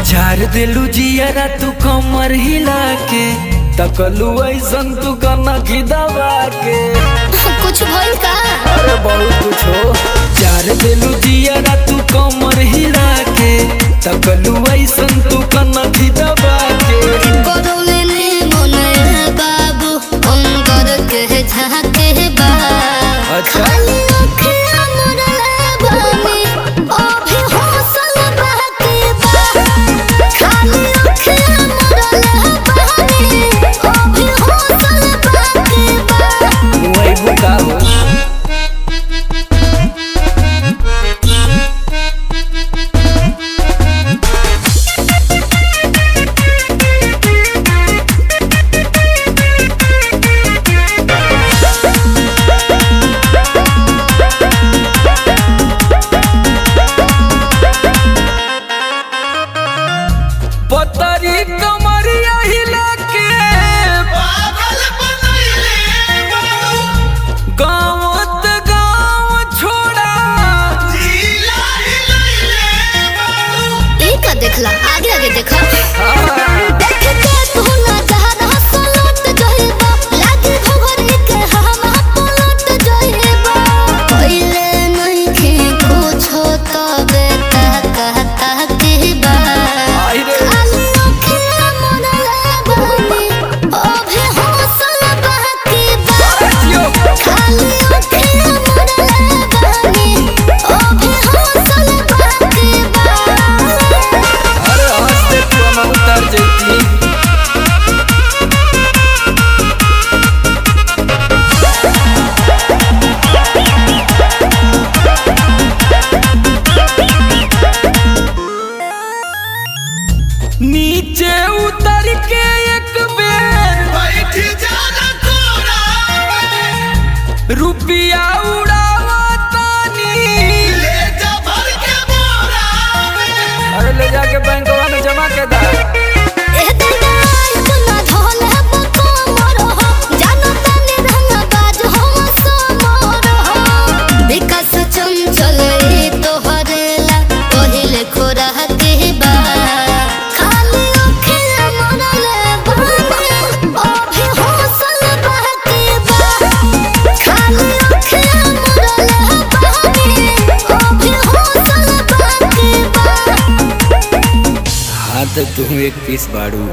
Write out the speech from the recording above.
झार दिलू जियरा तू कमर हिला के तकलू ऐसन तू कना की दबा के कुछ भइल का? अरे बहुत कुछ हो। झार दिलू जियरा तू कमर हिला के तकलू ऐसन तू कना की दबा के करौले ने मोने बाबू अंगर के झाके बा अच्छा। खाली अखिया मोरले बानी अभी हौसल बाके बा खाली अखिया मोरले बानी अभी हौसल बाके बा वही बुका हो। पतरी कमरिया हिला के पागल बनैले बाबू गाँवत गाँव छोड़ा जिला हिलैले बाबू ई का देखला आगे आगे देखा हाँ। देख के तू ना जहर हसलत जइबा लागे घोघरी के हवा पलट जइबा पहिले नहीं के कुछ तबे कहता के बा आई रे। खाली अखिया मोरले बानी अभी हौसल बाके बा खाली अखिया मोरले बानी अभी हौसल बाके बा अरे हंसते तू हम उतर जैती। नीचे उतर के एक बेर बैठ जाना कोरा रुपया उड़ावा तानी ले जा भर के बोरा अरे ले जाके बैंकवा में जमा के दा। ए दरबार सुना ढोल है बको मोरो जानो तने रंगा बाज हो सो मोरो विकास चंचल ई तोहरेला पहिले खोरा के बा खाली अखिया मोरले बानी अभी हौसल बाके बा खाली अखिया मोरले बानी अभी हौसल बाके बा हाँ तो तू एक पीस बाड़ू।